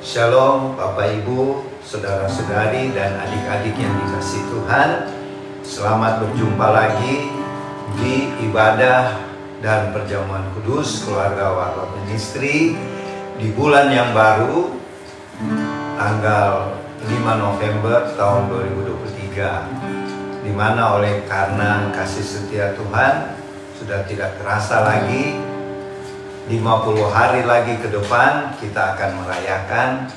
Shalom Bapak Ibu, saudara-saudari dan adik-adik yang dikasihi Tuhan. Selamat berjumpa lagi di ibadah dan perjamuan kudus keluarga Warlot Ministry di bulan yang baru, tanggal 5 November tahun 2023, di mana oleh karena kasih setia Tuhan sudah tidak terasa lagi 50 hari lagi ke depan kita akan merayakan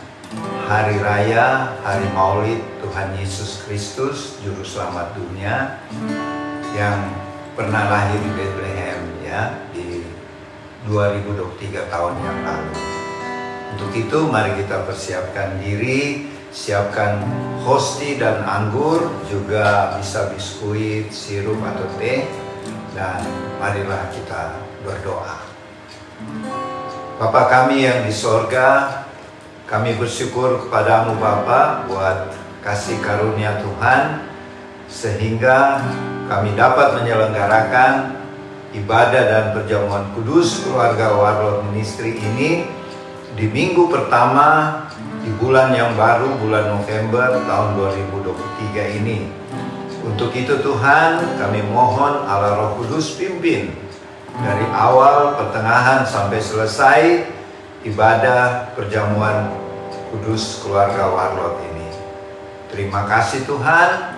Hari Raya, Hari Maulid Tuhan Yesus Kristus, Juru Selamat dunia yang pernah lahir di Bethlehem di 2023 tahun yang lalu. Untuk itu mari kita persiapkan diri, siapkan hosti dan anggur, juga bisa biskuit, sirup atau teh, dan marilah kita berdoa. Bapa kami yang di sorga, kami bersyukur kepadamu Bapa buat kasih karunia Tuhan, sehingga kami dapat menyelenggarakan ibadah dan perjamuan kudus keluarga Warlot Ministry ini di minggu pertama di bulan yang baru, bulan November tahun 2023 ini. Untuk itu Tuhan, kami mohon Allah Roh Kudus pimpin dari awal, pertengahan sampai selesai ibadah perjamuan kudus keluarga Warlot ini. Terima kasih Tuhan,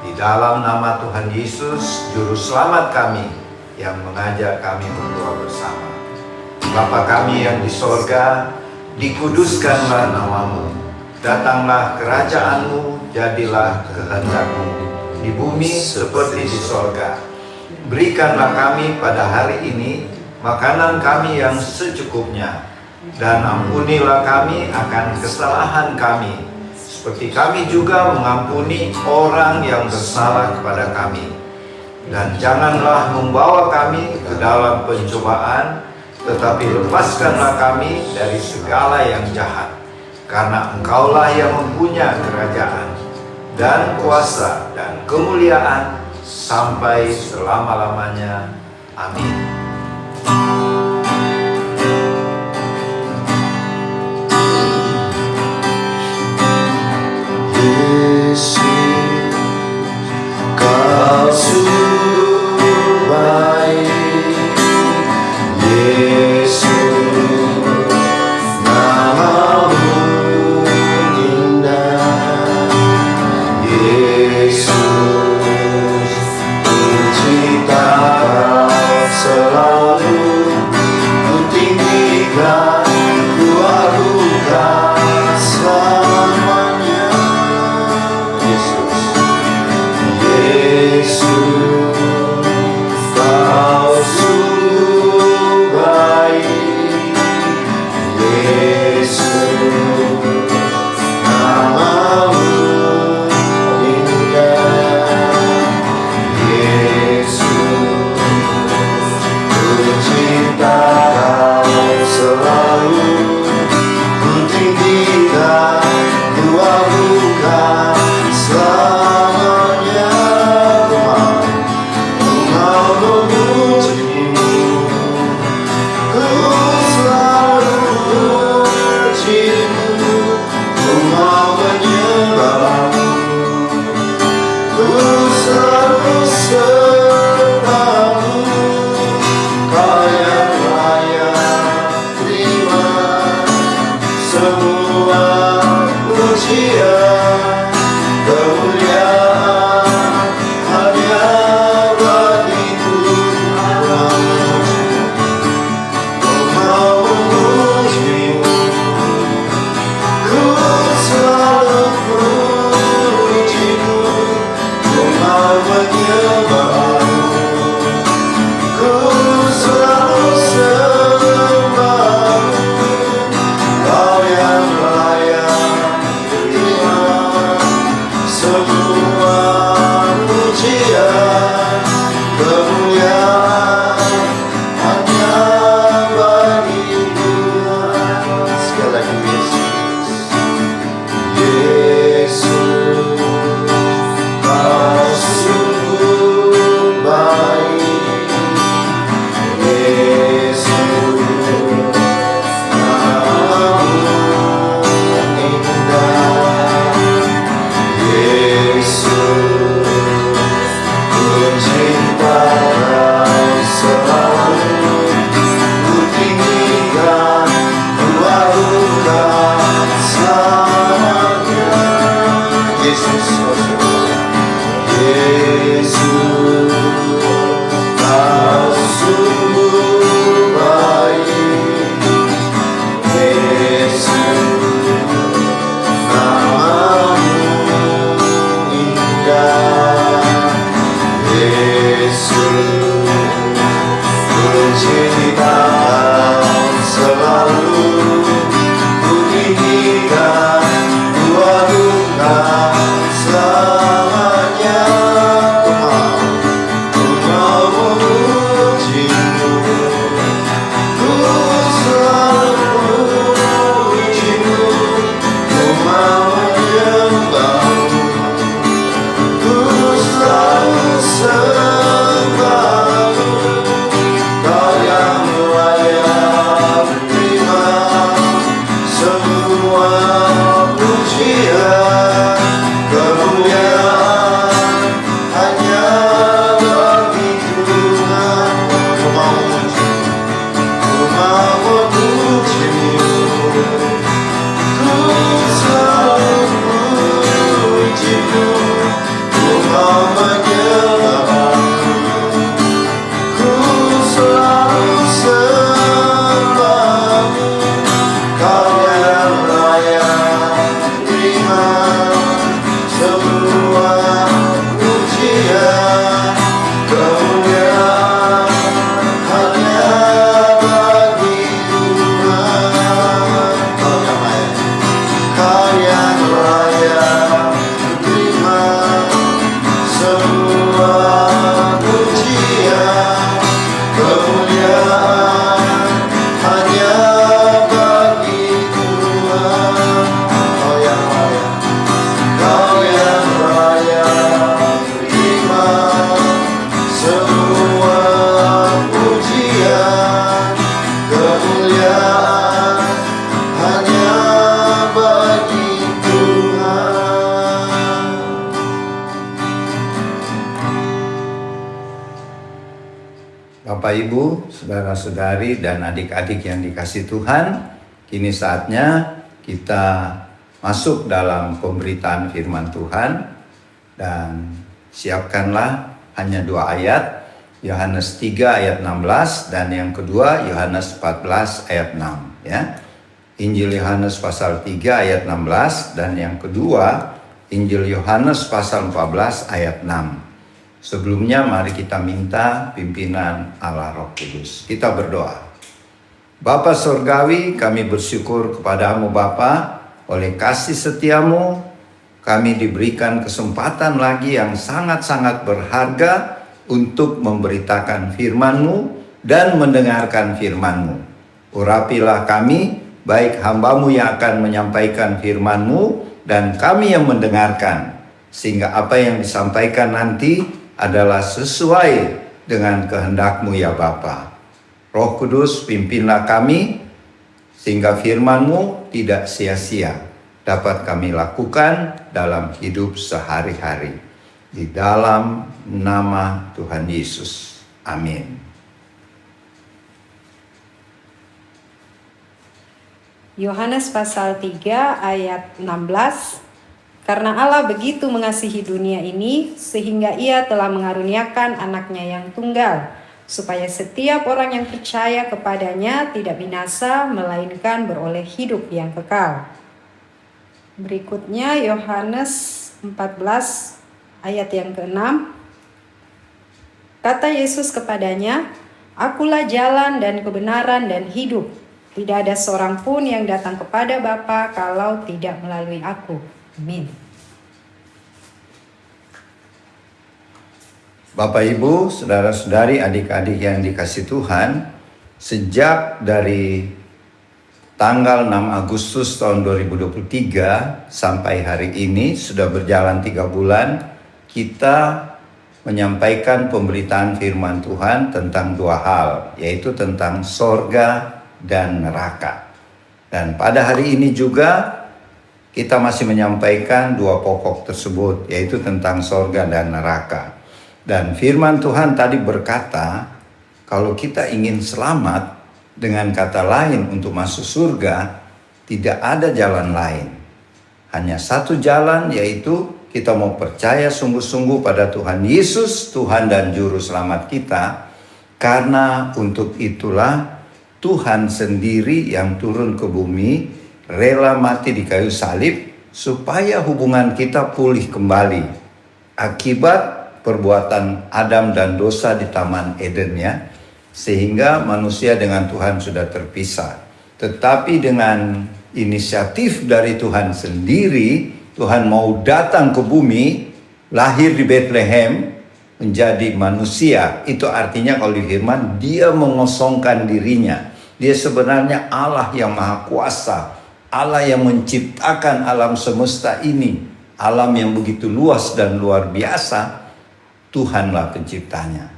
di dalam nama Tuhan Yesus, Juru Selamat kami, yang mengajak kami berdoa bersama. Bapa kami yang di sorga, dikuduskanlah namamu, datanglah kerajaanmu, jadilah kehendakmu di bumi seperti di sorga. Berikanlah kami pada hari ini makanan kami yang secukupnya, dan ampunilah kami akan kesalahan kami, seperti kami juga mengampuni orang yang bersalah kepada kami. Dan janganlah membawa kami ke dalam pencobaan, tetapi lepaskanlah kami dari segala yang jahat. Karena Engkaulah yang mempunyai kerajaan, dan kuasa, dan kemuliaan, sampai selama-lamanya. Amin. Yesus, Kau sungguh baik. Yesus, namamu indah. Yesus, selalu ku tinggikan, ku agungkan selamanya. Yesus, Yesus, Kau sungguh baik. Yesus, namamu indah. Yesus, cinta Kau selalu ku tinggikan, ku agungkan selamanya. Ku mau memujimu, ku selalu memujimu. Ku mau menyembahmu, ku selalu sembahmu. Kau yang layak terima semua pujian, kemuliaan hanya bagi Tuhan. Ku mau memujimu, ku selalu memujimu. Ku mau menyembahmu, ku selalu sembahmu. Kau yang layak terima Yesus, Yesus, Kau sungguh baik. Yesus, namamu indah. Yesus, kuciptakan selalu, ku tinggikan, ku agungkan selamanya. Ku mau memujimu, ku selalu memujimu, ku mau menyembahmu, ku selalu sembahmu. Kau yang layak terima semua pujian, kemuliaan hanya bagi Tuhan. Ku mau memujimu, ku mau memujimu, ku selalu memujimu, ku mau menyembahmu, ku selalu sembahmu. Kau yang layak terima semua pujian, kemuliaan hanya bagi Tuhan. Kau yang layak terima semua pujian, kemuliaan hanya bagi Tuhan. Kau yang layak terima semua pujian, kemuliaan hanya bagi Tuhan. Bapak, Ibu, saudara-saudari, dan adik-adik yang dikasihi Tuhan, kini saatnya kita masuk dalam pemberitaan firman Tuhan. Dan siapkanlah hanya 2 ayat, Yohanes 3 ayat 16 dan yang kedua Yohanes 14 ayat 6 ya. Injil Yohanes pasal 3 ayat 16 dan yang kedua Injil Yohanes pasal 14 ayat 6. Sebelumnya mari kita minta pimpinan Allah Roh Kudus. Kita berdoa. Bapa Surgawi, kami bersyukur kepadamu Bapa, oleh kasih setiamu kami diberikan kesempatan lagi yang sangat-sangat berharga untuk memberitakan firman-Mu dan mendengarkan firman-Mu. Urapilah kami, baik hamba-Mu yang akan menyampaikan firman-Mu dan kami yang mendengarkan, sehingga apa yang disampaikan nanti adalah sesuai dengan kehendak-Mu ya Bapa. Roh Kudus, pimpinlah kami sehingga firman-Mu tidak sia-sia dapat kami lakukan dalam hidup sehari-hari. Di dalam nama Tuhan Yesus. Amin. Yohanes pasal 3 ayat 16. Karena Allah begitu mengasihi dunia ini, sehingga Ia telah mengaruniakan anaknya yang tunggal, supaya setiap orang yang percaya kepadanya tidak binasa, melainkan beroleh hidup yang kekal. Berikutnya Yohanes 14 ayat yang ke-6. Kata Yesus kepadanya, Akulah jalan dan kebenaran dan hidup. Tidak ada seorang pun yang datang kepada Bapa kalau tidak melalui Aku. Amin. Bapak, Ibu, saudara-saudari, adik-adik yang dikasihi Tuhan, sejak dari tanggal 6 Agustus tahun 2023 sampai hari ini sudah berjalan 3 bulan, kita menyampaikan pemberitaan firman Tuhan tentang 2 hal, yaitu tentang sorga dan neraka. Dan pada hari ini juga kita masih menyampaikan 2 pokok tersebut, yaitu tentang sorga dan neraka. Dan firman Tuhan tadi berkata, kalau kita ingin selamat, dengan kata lain untuk masuk surga, tidak ada jalan lain. Hanya satu jalan, yaitu kita mau percaya sungguh-sungguh pada Tuhan Yesus, Tuhan dan Juru Selamat kita. Karena untuk itulah Tuhan sendiri yang turun ke bumi, rela mati di kayu salib, supaya hubungan kita pulih kembali. Akibat perbuatan Adam dan dosa di Taman Eden ya, sehingga manusia dengan Tuhan sudah terpisah. Tetapi dengan inisiatif dari Tuhan sendiri, Tuhan mau datang ke bumi, lahir di Bethlehem, menjadi manusia. Itu artinya kalau di firman, dia mengosongkan dirinya. Dia sebenarnya Allah yang maha kuasa, Allah yang menciptakan alam semesta ini, alam yang begitu luas dan luar biasa. Tuhanlah penciptanya.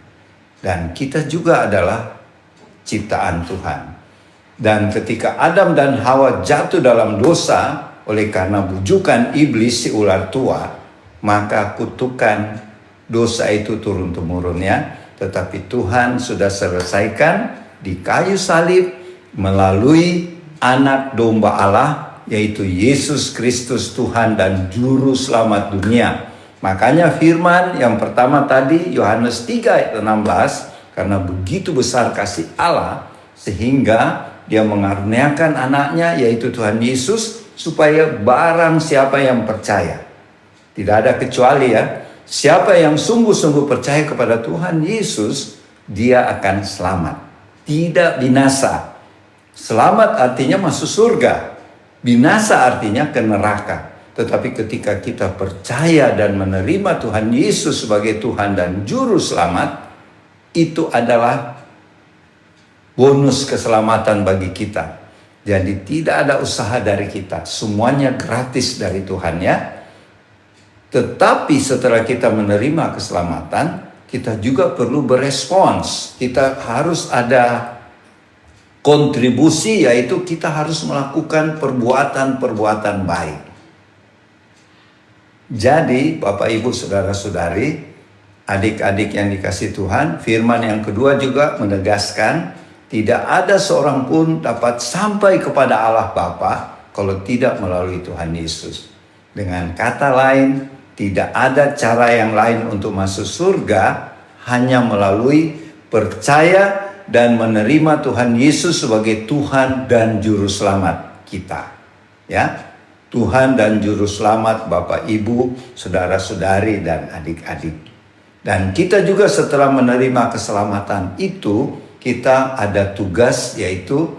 Dan kita juga adalah ciptaan Tuhan. Dan ketika Adam dan Hawa jatuh dalam dosa oleh karena bujukan iblis si ular tua, maka kutukan dosa itu turun-temurun ya. Tetapi Tuhan sudah selesaikan di kayu salib melalui anak domba Allah, yaitu Yesus Kristus Tuhan dan Juru Selamat dunia. Makanya firman yang pertama tadi Yohanes 3 ayat 16, karena begitu besar kasih Allah sehingga dia mengaruniakan anaknya yaitu Tuhan Yesus supaya barang siapa yang percaya, tidak ada kecuali ya, siapa yang sungguh-sungguh percaya kepada Tuhan Yesus, dia akan selamat, tidak binasa. Selamat artinya masuk surga, binasa artinya ke neraka. Tetapi ketika kita percaya dan menerima Tuhan Yesus sebagai Tuhan dan Juru Selamat, itu adalah bonus keselamatan bagi kita. Jadi tidak ada usaha dari kita, semuanya gratis dari Tuhan ya. Tetapi setelah kita menerima keselamatan, kita juga perlu berespons. Kita harus ada kontribusi, yaitu kita harus melakukan perbuatan-perbuatan baik. Jadi Bapak Ibu Saudara-saudari, adik-adik yang dikasihi Tuhan, firman yang kedua juga menegaskan tidak ada seorang pun dapat sampai kepada Allah Bapa kalau tidak melalui Tuhan Yesus. Dengan kata lain, tidak ada cara yang lain untuk masuk surga, hanya melalui percaya dan menerima Tuhan Yesus sebagai Tuhan dan Juru Selamat kita. Ya, Tuhan dan Juru Selamat Bapak Ibu, Saudara-saudari dan adik-adik. Dan kita juga setelah menerima keselamatan itu, kita ada tugas yaitu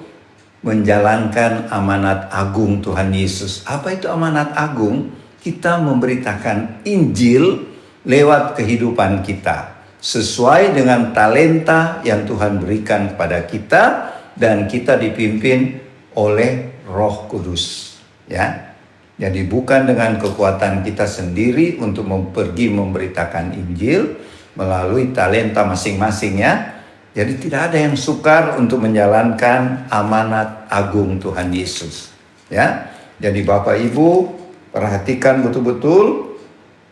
menjalankan amanat agung Tuhan Yesus. Apa itu amanat agung? Kita memberitakan Injil lewat kehidupan kita, sesuai dengan talenta yang Tuhan berikan kepada kita, dan kita dipimpin oleh Roh Kudus. Ya, jadi bukan dengan kekuatan kita sendiri untuk pergi memberitakan Injil melalui talenta masing-masing ya. Jadi tidak ada yang sukar untuk menjalankan amanat agung Tuhan Yesus. Ya, jadi Bapak Ibu perhatikan betul-betul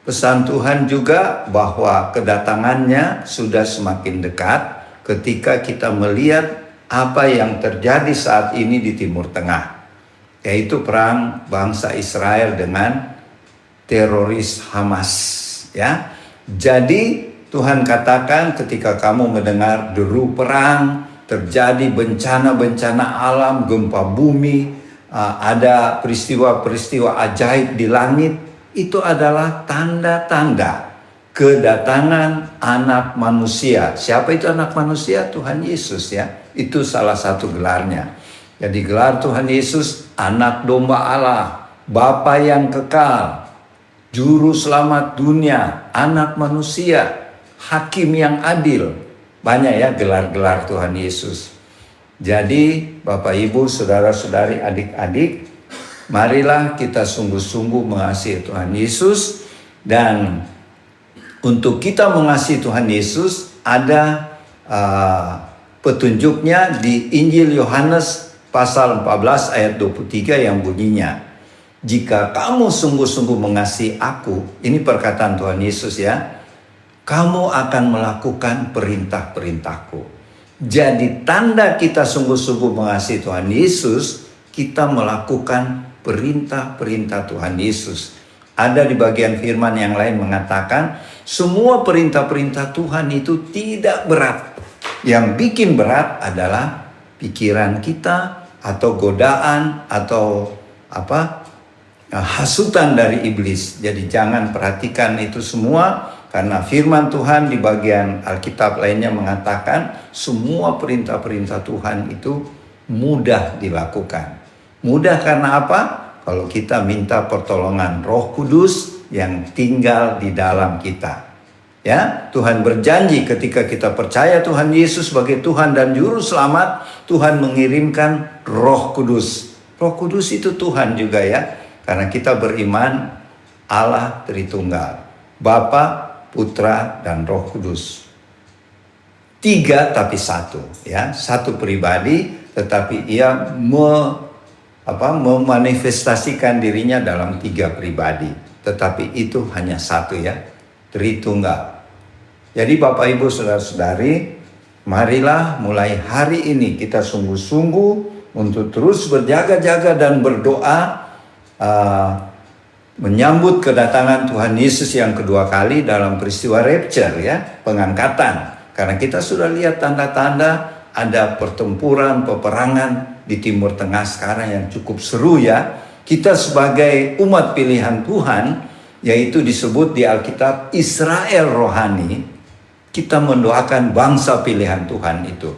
pesan Tuhan juga bahwa kedatangannya sudah semakin dekat ketika kita melihat apa yang terjadi saat ini di Timur Tengah, yaitu perang bangsa Israel dengan teroris Hamas. Ya, jadi Tuhan katakan ketika kamu mendengar deru perang, terjadi bencana-bencana alam, gempa bumi, ada peristiwa-peristiwa ajaib di langit, itu adalah tanda-tanda kedatangan anak manusia. Siapa itu anak manusia? Tuhan Yesus ya. Itu salah satu gelarnya. Jadi gelar Tuhan Yesus, anak domba Allah, Bapa yang kekal, Juru Selamat dunia, anak manusia, Hakim yang adil. Banyak ya gelar-gelar Tuhan Yesus. Jadi Bapak Ibu, Saudara-saudari, adik-adik, marilah kita sungguh-sungguh mengasihi Tuhan Yesus. Dan untuk kita mengasihi Tuhan Yesus ada petunjuknya di Injil Yohanes pasal 14 ayat 23 yang bunyinya, jika kamu sungguh-sungguh mengasihi aku, ini perkataan Tuhan Yesus ya, kamu akan melakukan perintah-perintahku. Jadi tanda kita sungguh-sungguh mengasihi Tuhan Yesus, kita melakukan perintah-perintah Tuhan Yesus. Ada di bagian firman yang lain mengatakan semua perintah-perintah Tuhan itu tidak berat. Yang bikin berat adalah pikiran kita atau godaan atau hasutan dari iblis. Jadi jangan perhatikan itu semua, karena firman Tuhan di bagian Alkitab lainnya mengatakan semua perintah-perintah Tuhan itu mudah dilakukan. Mudah karena apa? Kalau kita minta pertolongan Roh Kudus yang tinggal di dalam kita. Ya, Tuhan berjanji ketika kita percaya Tuhan Yesus sebagai Tuhan dan Juru Selamat, Tuhan mengirimkan Roh Kudus. Roh Kudus itu Tuhan juga ya, karena kita beriman Allah Tritunggal, Bapa, Putra, dan Roh Kudus. 3 tapi 1, ya, satu pribadi, tetapi ia memanifestasikan dirinya dalam 3 pribadi, tetapi itu hanya satu ya, Tritunggal. Jadi Bapak Ibu Saudara-saudari, marilah mulai hari ini kita sungguh-sungguh untuk terus berjaga-jaga dan berdoa menyambut kedatangan Tuhan Yesus yang kedua kali dalam peristiwa rapture ya, pengangkatan. Karena kita sudah lihat tanda-tanda ada pertempuran, peperangan di Timur Tengah sekarang yang cukup seru ya. Kita sebagai umat pilihan Tuhan, yaitu disebut di Alkitab Israel rohani, kita mendoakan bangsa pilihan Tuhan itu.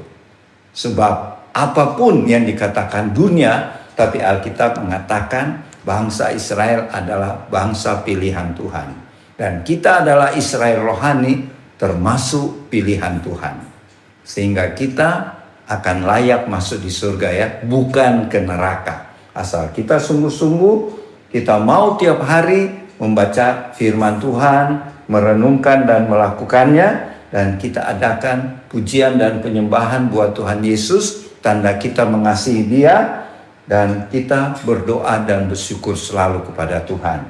Sebab apapun yang dikatakan dunia, tapi Alkitab mengatakan bangsa Israel adalah bangsa pilihan Tuhan. Dan kita adalah Israel rohani, termasuk pilihan Tuhan. Sehingga kita akan layak masuk di surga ya, bukan ke neraka. Asal kita sungguh-sungguh, kita mau tiap hari membaca firman Tuhan, merenungkan dan melakukannya, dan kita adakan pujian dan penyembahan buat Tuhan Yesus, tanda kita mengasihi Dia, dan kita berdoa dan bersyukur selalu kepada Tuhan.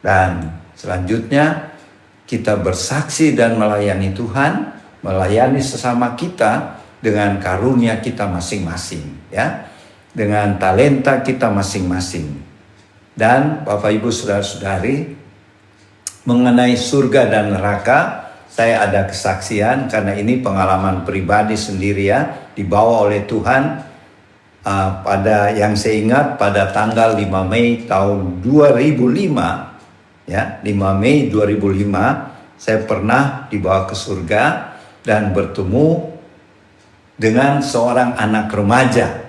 Dan selanjutnya kita bersaksi dan melayani Tuhan, melayani sesama kita dengan karunia kita masing-masing ya, dengan talenta kita masing-masing. Dan Bapak Ibu Saudara-saudari, mengenai surga dan neraka, saya ada kesaksian karena ini pengalaman pribadi sendiri ya, dibawa oleh Tuhan pada yang saya ingat pada tanggal 5 Mei tahun 2005 ya, 5 Mei 2005 saya pernah dibawa ke surga dan bertemu dengan seorang anak remaja.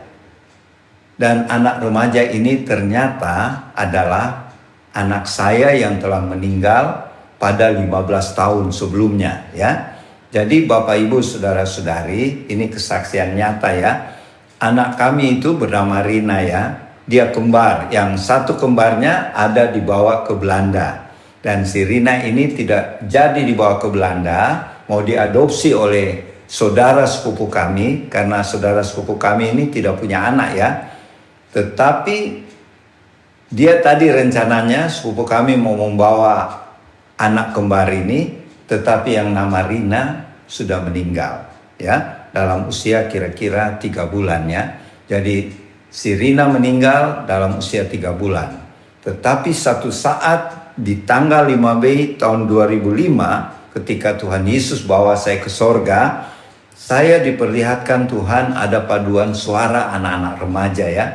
Dan anak remaja ini ternyata adalah anak saya yang telah meninggal pada 15 tahun sebelumnya ya. Jadi Bapak Ibu Saudara-saudari, ini kesaksian nyata ya. Anak kami itu bernama Rina ya. Dia kembar, yang satu kembarnya ada dibawa ke Belanda. Dan si Rina ini tidak jadi dibawa ke Belanda, mau diadopsi oleh saudara sepupu kami, karena saudara sepupu kami ini tidak punya anak ya. Tetapi dia tadi rencananya sepupu kami mau membawa anak kembar ini, tetapi yang nama Rina sudah meninggal ya, dalam usia kira-kira 3 bulan ya. Jadi si Rina meninggal dalam usia 3 bulan. Tetapi satu saat di tanggal 5 Mei tahun 2005, ketika Tuhan Yesus bawa saya ke sorga, saya diperlihatkan Tuhan ada paduan suara anak-anak remaja ya.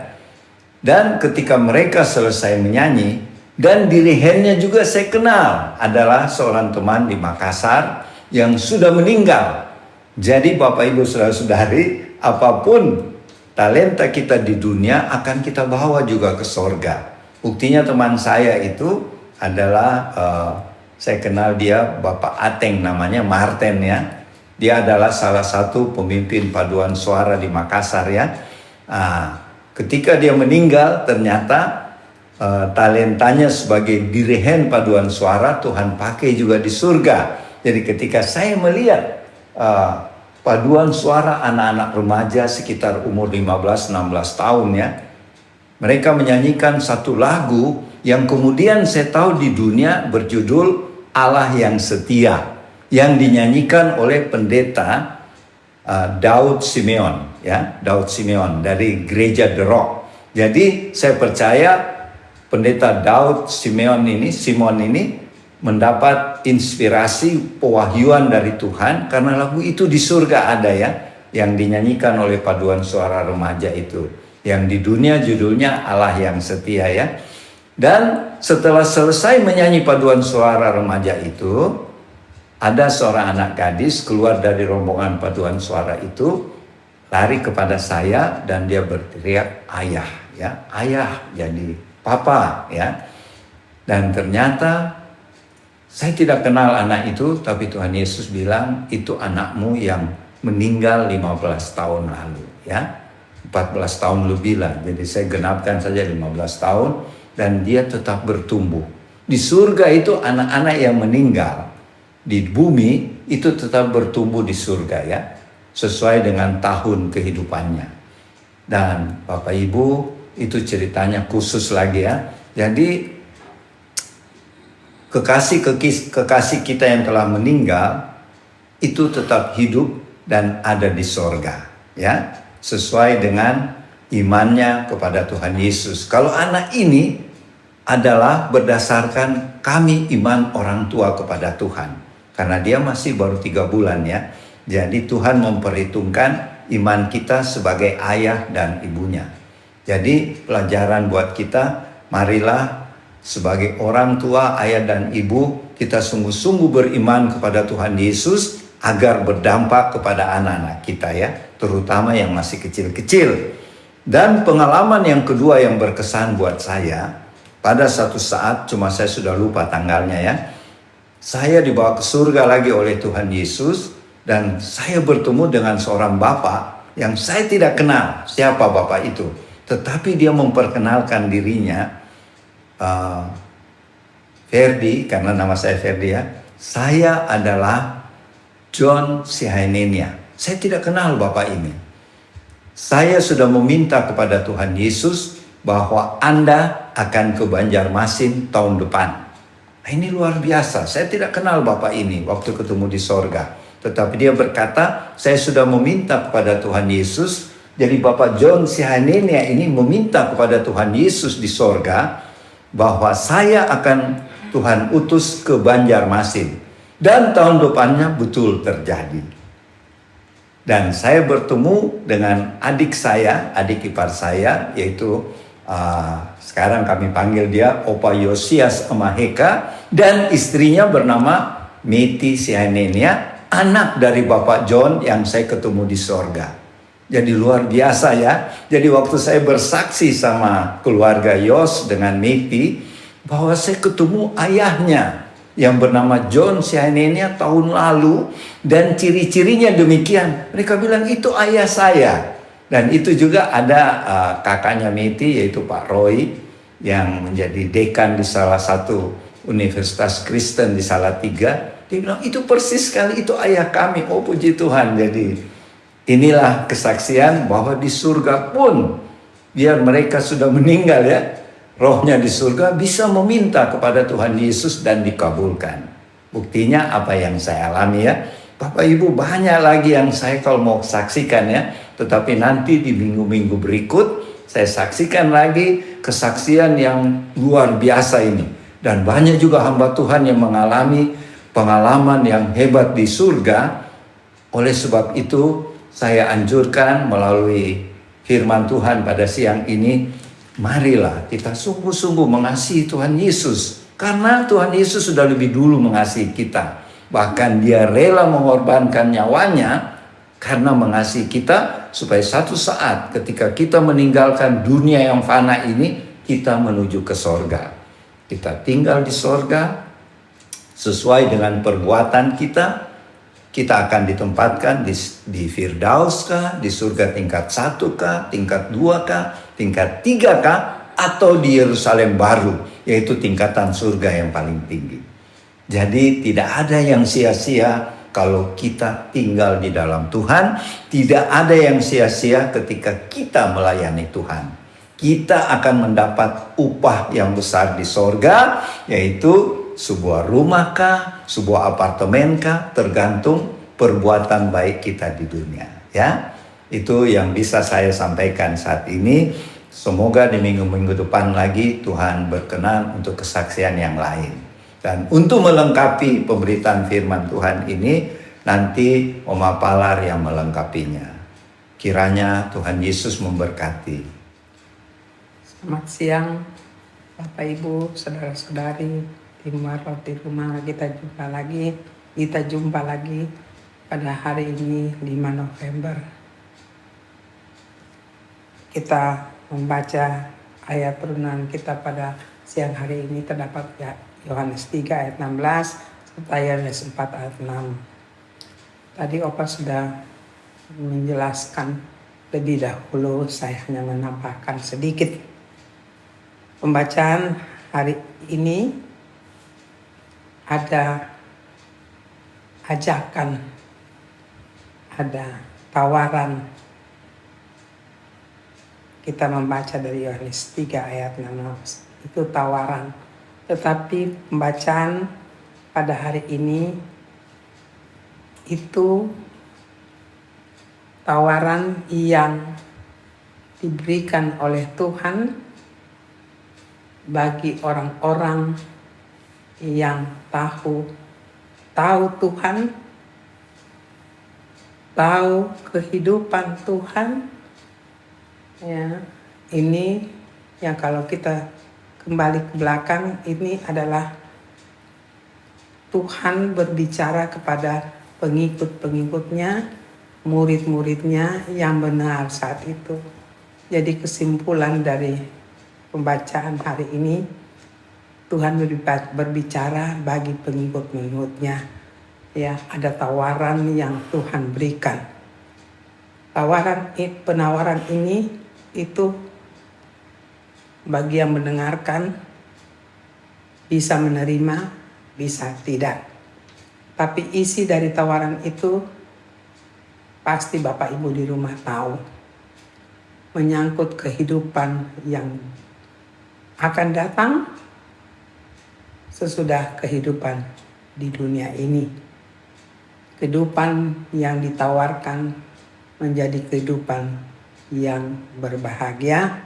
Dan ketika mereka selesai menyanyi, dan dirigennya juga saya kenal, adalah seorang teman di Makassar yang sudah meninggal. Jadi Bapak Ibu Saudara-saudari, apapun talenta kita di dunia akan kita bawa juga ke sorga. Buktinya teman saya itu adalah, saya kenal dia, Bapak Ateng namanya, Marten ya. Dia adalah salah satu pemimpin paduan suara di Makassar ya. Ketika dia meninggal, ternyata talentanya sebagai dirigen paduan suara Tuhan pakai juga di surga. Jadi ketika saya melihat paduan suara anak-anak remaja sekitar umur 15-16 tahun ya, mereka menyanyikan satu lagu yang kemudian saya tahu di dunia berjudul Allah yang Setia, yang dinyanyikan oleh pendeta Daud Simeon ya, Daud Simeon dari gereja The Rock. Jadi saya percaya pendeta Daud Simon ini mendapat inspirasi pewahyuan dari Tuhan, karena lagu itu di surga ada ya, yang dinyanyikan oleh paduan suara remaja itu, yang di dunia judulnya Allah yang Setia ya. Dan setelah selesai menyanyi paduan suara remaja itu, ada seorang anak gadis keluar dari rombongan paduan suara itu, lari kepada saya dan dia berteriak ayah ya, ayah, jadi papa ya. Dan ternyata saya tidak kenal anak itu, tapi Tuhan Yesus bilang itu anakmu yang meninggal 15 tahun lalu ya. 14 tahun lebih lah, jadi saya genapkan saja 15 tahun, dan dia tetap bertumbuh. Di surga itu anak-anak yang meninggal di bumi itu tetap bertumbuh di surga ya, sesuai dengan tahun kehidupannya. Dan Bapak Ibu, itu ceritanya khusus lagi ya. Jadi kekasih kita yang telah meninggal itu tetap hidup dan ada di sorga ya, sesuai dengan imannya kepada Tuhan Yesus. Kalau anak ini adalah berdasarkan kami iman orang tua kepada Tuhan, karena dia masih baru 3 bulan ya. Jadi Tuhan memperhitungkan iman kita sebagai ayah dan ibunya. Jadi pelajaran buat kita, marilah sebagai orang tua, ayah dan ibu, kita sungguh-sungguh beriman kepada Tuhan Yesus agar berdampak kepada anak-anak kita ya, terutama yang masih kecil-kecil. Dan pengalaman yang kedua yang berkesan buat saya, pada satu saat, cuma saya sudah lupa tanggalnya ya, saya dibawa ke surga lagi oleh Tuhan Yesus, dan saya bertemu dengan seorang bapak yang saya tidak kenal siapa bapak itu, tetapi dia memperkenalkan dirinya, Ferdi, karena nama saya Ferdi ya, saya adalah John Sihainenia. Saya tidak kenal bapak ini. Saya sudah meminta kepada Tuhan Yesus bahwa Anda akan ke Banjarmasin tahun depan. Nah, ini luar biasa. Saya tidak kenal bapak ini waktu ketemu di sorga. Tetapi dia berkata, saya sudah meminta kepada Tuhan Yesus. Jadi Bapak John Sihainenia ini meminta kepada Tuhan Yesus di sorga bahwa saya akan Tuhan utus ke Banjarmasin. Dan tahun depannya betul terjadi. Dan saya bertemu dengan adik saya, adik ipar saya, yaitu sekarang kami panggil dia Opa Yosias Amaheka, dan istrinya bernama Meti Sihainenia, anak dari Bapak John yang saya ketemu di sorga. Jadi luar biasa ya. Jadi waktu saya bersaksi sama keluarga Yos dengan Meti bahwa saya ketemu ayahnya yang bernama John Sihainenia tahun lalu, dan ciri-cirinya demikian. Mereka bilang itu ayah saya. Dan itu juga ada kakaknya Meti, yaitu Pak Roy, yang menjadi dekan di salah satu universitas Kristen di Salatiga. Dia bilang itu persis sekali, itu ayah kami. Oh puji Tuhan. Jadi inilah kesaksian bahwa di surga pun, biar mereka sudah meninggal ya, rohnya di surga bisa meminta kepada Tuhan Yesus dan dikabulkan. Buktinya apa yang saya alami ya. Bapak Ibu, banyak lagi yang saya kalau mau saksikan ya. Tetapi nanti di minggu-minggu berikut saya saksikan lagi kesaksian yang luar biasa ini. Dan banyak juga hamba Tuhan yang mengalami pengalaman yang hebat di surga. Oleh sebab itu saya anjurkan melalui firman Tuhan pada siang ini, marilah kita sungguh-sungguh mengasihi Tuhan Yesus. Karena Tuhan Yesus sudah lebih dulu mengasihi kita. Bahkan dia rela mengorbankan nyawanya karena mengasihi kita, supaya satu saat ketika kita meninggalkan dunia yang fana ini, kita menuju ke sorga. Kita tinggal di sorga sesuai dengan perbuatan kita. Kita akan ditempatkan di Firdaus kah, di surga tingkat 1 kah, tingkat 2 kah, tingkat 3 kah, atau di Yerusalem baru, yaitu tingkatan surga yang paling tinggi. Jadi tidak ada yang sia-sia kalau kita tinggal di dalam Tuhan. Tidak ada yang sia-sia ketika kita melayani Tuhan. Kita akan mendapat upah yang besar di sorga, yaitu sebuah rumah kah, sebuah apartemen kah, tergantung perbuatan baik kita di dunia. Ya, itu yang bisa saya sampaikan saat ini. Semoga di minggu-minggu depan lagi Tuhan berkenan untuk kesaksian yang lain. Dan untuk melengkapi pemberitaan firman Tuhan ini, nanti Oma Palar yang melengkapinya. Kiranya Tuhan Yesus memberkati. Selamat siang Bapak Ibu, saudara-saudari tim Warot di rumah. Kita jumpa lagi pada hari ini 5 November. Kita membaca ayat renungan kita pada siang hari ini terdapat Yohanes 3 ayat 16 serta Yohanes 4 ayat 6. Tadi Opa sudah menjelaskan lebih dahulu, saya hanya menambahkan sedikit. Pembacaan hari ini ada ajakan, ada tawaran. Kita membaca dari Yohanes 3 ayat 16, itu tawaran. Tetapi pembacaan pada hari ini itu tawaran yang diberikan oleh Tuhan bagi orang-orang yang tahu Tuhan, tahu kehidupan Tuhan. Ya, ini yang kalau kita kembali ke belakang, ini adalah Tuhan berbicara kepada pengikut-pengikutnya, murid-muridnya yang benar saat itu. Jadi kesimpulan dari pembacaan hari ini, Tuhan berbicara bagi pengikut-pengikutnya. Ya, ada tawaran yang Tuhan berikan. Penawaran ini itu bagi yang mendengarkan bisa menerima, bisa tidak. Tapi isi dari tawaran itu pasti Bapak Ibu di rumah tahu. Menyangkut kehidupan yang akan datang sesudah kehidupan di dunia ini. Kehidupan yang ditawarkan menjadi kehidupan yang berbahagia,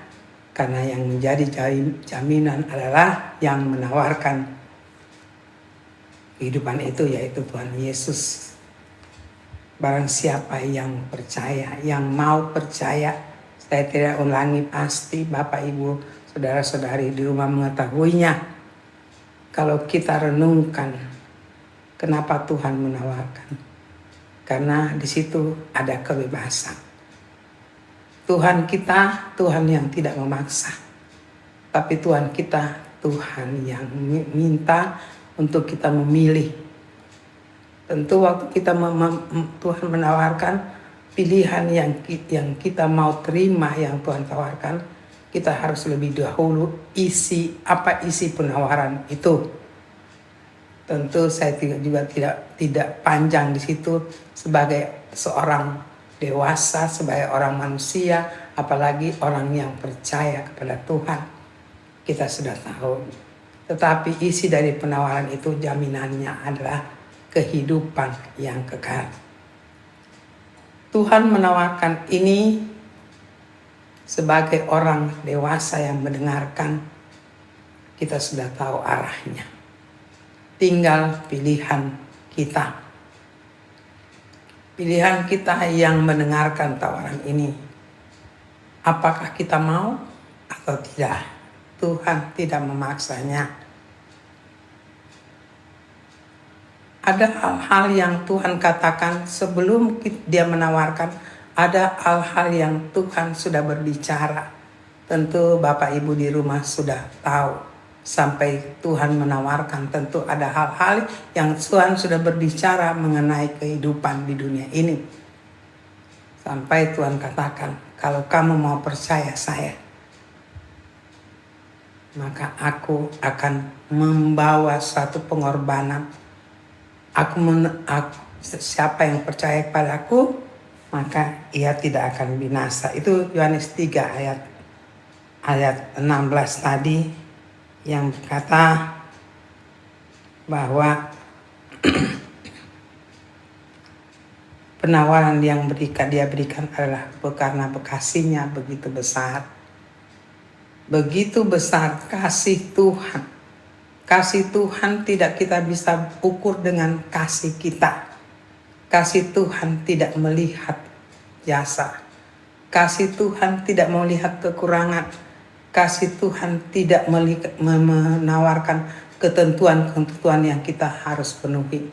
karena yang menjadi jaminan adalah yang menawarkan kehidupan itu, yaitu Tuhan Yesus. Barang siapa yang percaya, yang mau percaya, saya tidak ulangi, pasti Bapak Ibu, saudara-saudari di rumah mengetahuinya. Kalau kita renungkan kenapa Tuhan menawarkan, karena di situ ada kebebasan. Tuhan kita, Tuhan yang tidak memaksa. Tapi Tuhan kita, Tuhan yang minta untuk kita memilih. Tentu waktu kita Tuhan menawarkan pilihan yang kita mau terima, yang Tuhan tawarkan, kita harus lebih dahulu apa isi penawaran itu. Tentu saya juga tidak panjang di situ sebagai seorang dewasa, sebagai orang manusia, apalagi orang yang percaya kepada Tuhan. Kita sudah tahu. Tetapi isi dari penawaran itu jaminannya adalah kehidupan yang kekal. Tuhan menawarkan ini sebagai orang dewasa yang mendengarkan. Kita sudah tahu arahnya. Tinggal pilihan kita. Pilihan kita yang mendengarkan tawaran ini. Apakah kita mau atau tidak? Tuhan tidak memaksanya. Ada hal-hal yang Tuhan katakan sebelum dia menawarkan. Ada hal-hal yang Tuhan sudah berbicara. Tentu Bapak Ibu di rumah sudah tahu. Sampai Tuhan menawarkan, tentu ada hal-hal yang Tuhan sudah berbicara mengenai kehidupan di dunia ini. Sampai Tuhan katakan, kalau kamu mau percaya saya, maka aku akan membawa suatu pengorbanan. Siapa yang percaya kepadaku, maka ia tidak akan binasa. Itu Yohanes 3 ayat 16 tadi, yang berkata bahwa penawaran yang dia berikan adalah karena bekasihnya begitu besar. Begitu besar kasih Tuhan. Kasih Tuhan tidak kita bisa ukur dengan kasih kita. Kasih Tuhan tidak melihat jasa. Kasih Tuhan tidak melihat kekurangan. Kasih Tuhan tidak menawarkan ketentuan-ketentuan yang kita harus penuhi.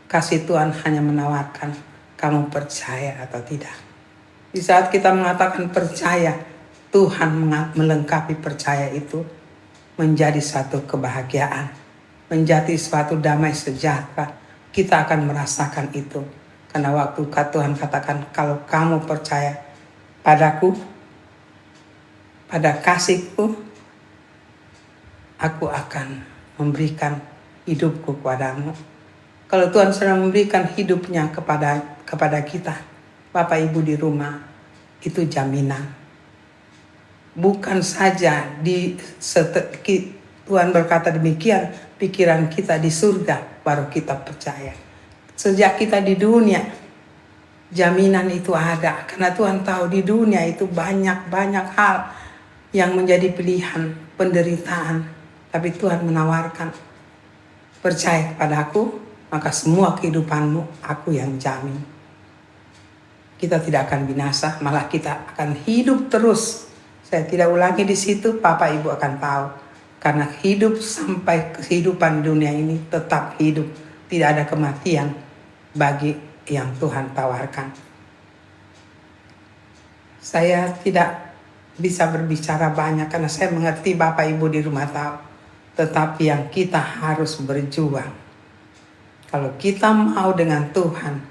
Kasih Tuhan hanya menawarkan kamu percaya atau tidak. Di saat kita mengatakan percaya, Tuhan melengkapi percaya itu menjadi satu kebahagiaan, menjadi suatu damai sejahtera. Kita akan merasakan itu. Karena waktu Tuhan katakan, kalau kamu percaya padaku, pada kasihku, aku akan memberikan hidupku kepadamu. Kalau Tuhan sedang memberikan hidupnya kepada kita, Bapak Ibu di rumah, itu jaminan. Bukan saja Tuhan berkata demikian, pikiran kita di surga baru kita percaya. Sejak kita di dunia, jaminan itu ada. Karena Tuhan tahu di dunia itu banyak hal yang menjadi pilihan, penderitaan. Tapi Tuhan menawarkan, percaya kepadaku, maka semua kehidupanmu aku yang jamin. Kita tidak akan binasa, malah kita akan hidup terus. Saya tidak ulangi di situ, Bapak Ibu akan tahu. Karena hidup sampai kehidupan dunia ini tetap hidup. Tidak ada kematian bagi yang Tuhan tawarkan. Saya tidak bisa berbicara banyak karena saya mengerti Bapak Ibu di rumah tahu. Tetapi yang kita harus berjuang. Kalau kita mau dengan Tuhan,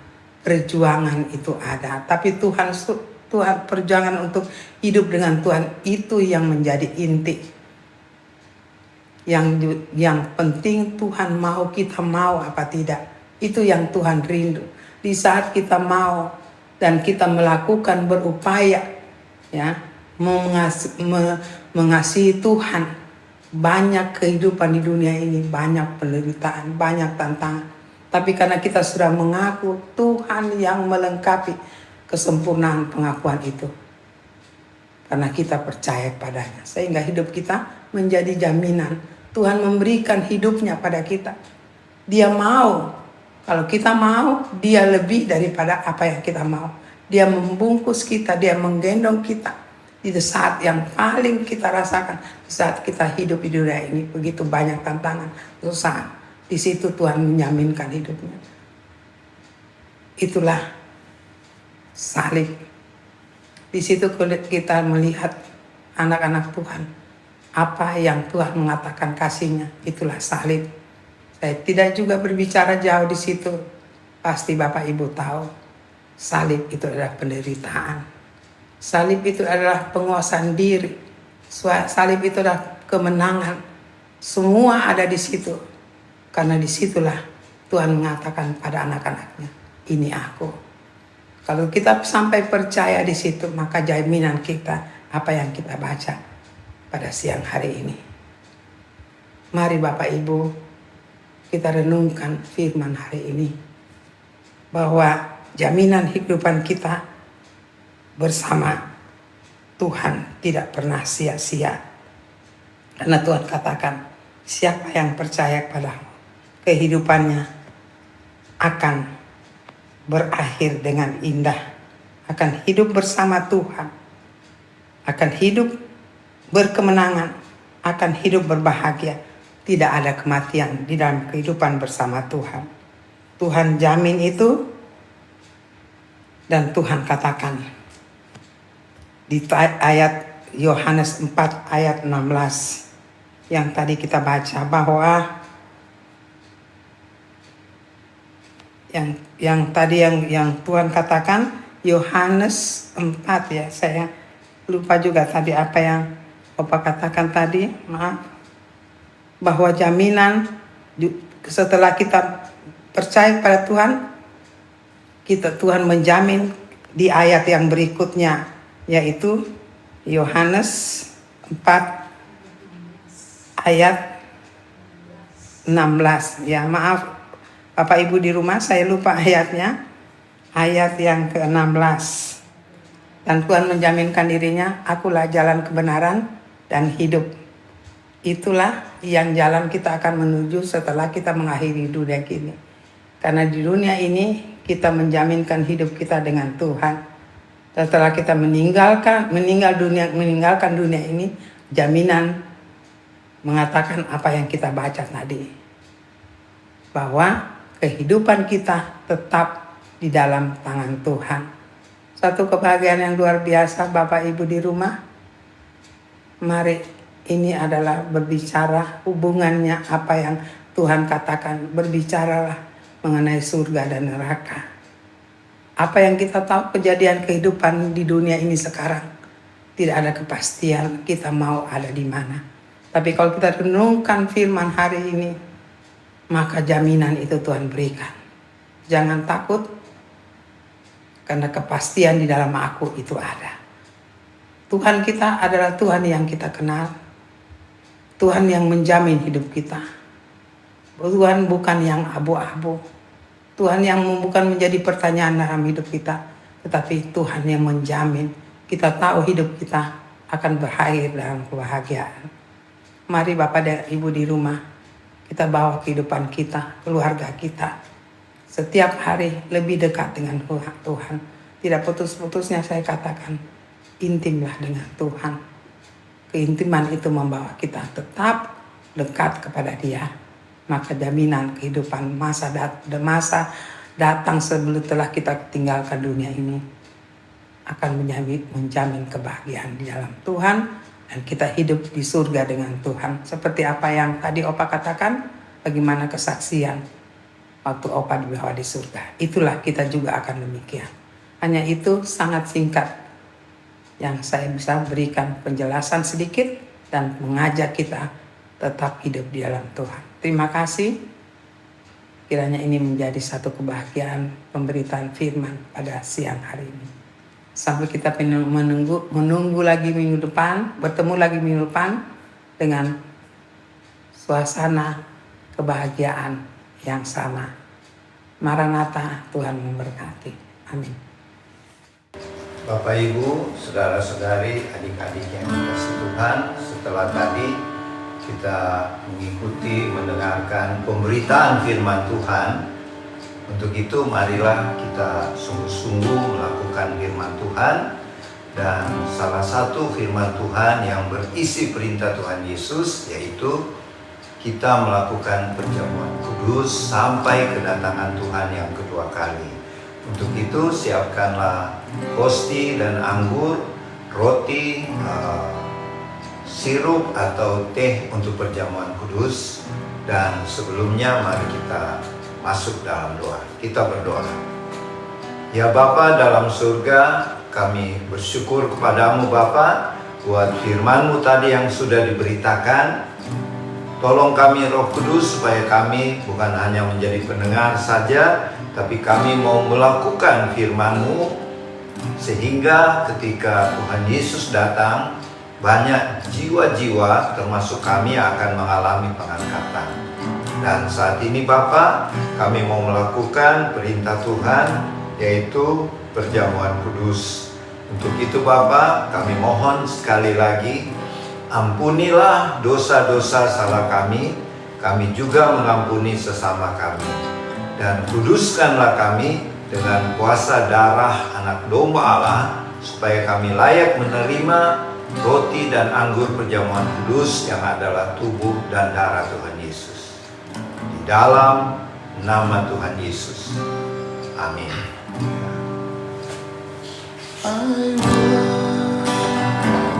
perjuangan itu ada. Tapi Tuhan perjuangan untuk hidup dengan Tuhan itu yang menjadi inti. Yang penting Tuhan mau, kita mau apa tidak. Itu yang Tuhan rindu. Di saat kita mau dan kita melakukan berupaya ya, mengasihi Tuhan, banyak kehidupan di dunia ini, banyak penderitaan, banyak tantangan. Tapi karena kita sudah mengaku, Tuhan yang melengkapi kesempurnaan pengakuan itu. Karena kita percaya padanya. Sehingga hidup kita menjadi jaminan. Tuhan memberikan hidupnya pada kita. Dia mau. Kalau kita mau, dia lebih daripada apa yang kita mau. Dia membungkus kita, dia menggendong kita. Di saat yang paling kita rasakan. Di saat kita hidup di dunia ini. Begitu banyak tantangan, susah. Di situ Tuhan menjaminkan hidupnya. Itulah salib. Di situ kita melihat anak-anak Tuhan. Apa yang Tuhan mengatakan kasihnya, itulah salib. Saya tidak juga berbicara jauh di situ. Pasti Bapak Ibu tahu. Salib itu adalah penderitaan. Salib itu adalah penguasaan diri. Salib itu adalah kemenangan. Semua ada di situ. Karena disitulah Tuhan mengatakan pada anak-anaknya, ini aku. Kalau kita sampai percaya di situ, maka jaminan kita apa yang kita baca pada siang hari ini. Mari Bapak Ibu, kita renungkan firman hari ini. Bahwa jaminan kehidupan kita bersama Tuhan tidak pernah sia-sia. Karena Tuhan katakan, siapa yang percaya kepadamu, kehidupannya akan berakhir dengan indah, akan hidup bersama Tuhan, akan hidup berkemenangan, akan hidup berbahagia. Tidak ada kematian di dalam kehidupan bersama Tuhan. Tuhan jamin itu, dan Tuhan katakan di ayat Yohanes 4 ayat 16 yang tadi kita baca, bahwa yang tadi yang Tuhan katakan Yohanes 4 ya, saya lupa juga tadi apa yang Bapak katakan tadi, maaf, bahwa jaminan setelah kita percaya pada Tuhan, Tuhan menjamin di ayat yang berikutnya, yaitu Yohanes 4 ayat 16 ya, maaf Bapak Ibu di rumah, saya lupa ayatnya. Ayat yang ke-16. Dan Tuhan menjaminkan dirinya, akulah jalan kebenaran dan hidup. Itulah yang jalan kita akan menuju setelah kita mengakhiri dunia ini. Karena di dunia ini kita menjaminkan hidup kita dengan Tuhan. Setelah kita meninggalkan dunia ini, jaminan mengatakan apa yang kita baca tadi. Bahwa kehidupan kita tetap di dalam tangan Tuhan. Satu kebahagiaan yang luar biasa Bapak Ibu di rumah. Mari ini adalah berbicara hubungannya apa yang Tuhan katakan. Berbicaralah mengenai surga dan neraka. Apa yang kita tahu kejadian kehidupan di dunia ini sekarang. Tidak ada kepastian kita mau ada di mana. Tapi kalau kita renungkan firman hari ini, maka jaminan itu Tuhan berikan. Jangan takut, karena kepastian di dalam aku itu ada. Tuhan kita adalah Tuhan yang kita kenal. Tuhan yang menjamin hidup kita. Tuhan bukan yang abu-abu. Tuhan yang bukan menjadi pertanyaan dalam hidup kita. Tetapi Tuhan yang menjamin. Kita tahu hidup kita akan berakhir dalam kebahagiaan. Mari Bapak dan Ibu di rumah. Kita bawa kehidupan kita, keluarga kita. Setiap hari lebih dekat dengan Tuhan. Tidak putus-putusnya saya katakan. Intimlah dengan Tuhan. Keintiman itu membawa kita tetap dekat kepada Dia. Maka jaminan kehidupan masa datang sebelum telah kita tinggalkan dunia ini akan menjamin kebahagiaan di dalam Tuhan, dan kita hidup di surga dengan Tuhan. Seperti apa yang tadi Opa katakan, bagaimana kesaksian waktu Opa dibawa di surga. Itulah kita juga akan demikian. Hanya itu sangat singkat yang saya bisa berikan penjelasan sedikit dan mengajak kita tetap hidup di dalam Tuhan. Terima kasih. Kiranya ini menjadi satu kebahagiaan pemberitaan firman pada siang hari ini. Sampai kita menunggu lagi minggu depan, bertemu lagi minggu depan dengan suasana kebahagiaan yang sama. Maranatha, Tuhan memberkati. Amin. Bapak Ibu, saudara-saudari, adik-adik yang dikasihi Tuhan, setelah tadi kita mengikuti, mendengarkan pemberitaan firman Tuhan. Untuk itu marilah kita sungguh-sungguh melakukan firman Tuhan. Dan salah satu firman Tuhan yang berisi perintah Tuhan Yesus, yaitu kita melakukan perjamuan kudus sampai kedatangan Tuhan yang kedua kali. Untuk itu siapkanlah hosti dan anggur, roti, sirup atau teh untuk perjamuan kudus. Dan sebelumnya mari kita masuk dalam doa. Kita berdoa. Ya Bapa dalam surga, kami bersyukur kepadamu Bapa buat firman-Mu tadi yang sudah diberitakan. Tolong kami Roh Kudus supaya kami bukan hanya menjadi pendengar saja, tapi kami mau melakukan firman-Mu, sehingga ketika Tuhan Yesus datang, banyak jiwa-jiwa termasuk kami akan mengalami pengangkatan. Dan saat ini Bapa, kami mau melakukan perintah Tuhan, yaitu perjamuan kudus. Untuk itu Bapa, kami mohon sekali lagi, ampunilah dosa-dosa salah kami, kami juga mengampuni sesama kami. Dan kuduskanlah kami dengan kuasa darah anak domba Allah, supaya kami layak menerima roti dan anggur perjamuan kudus yang adalah tubuh dan darah Tuhan Yesus. Di dalam nama Tuhan Yesus. Amin. I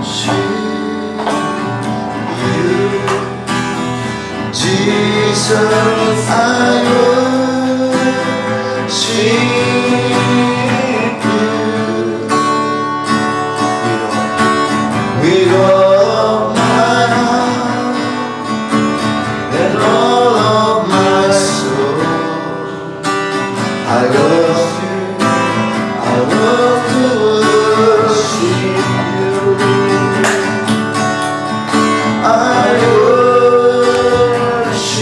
worship you, Jesus. I worship you with all my heart and all of my soul. I love you. I love to worship you. I worship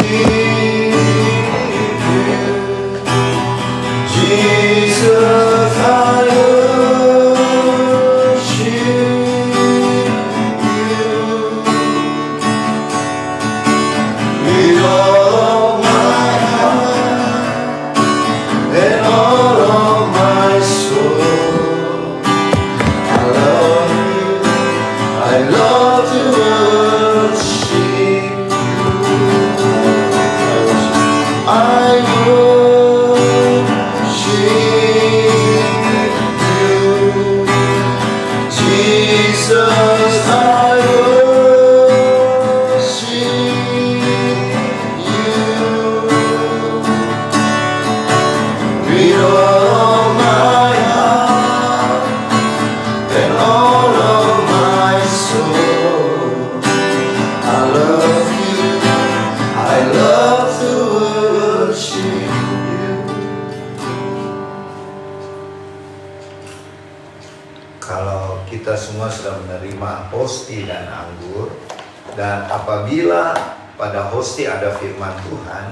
Dan apabila pada hosti ada firman Tuhan,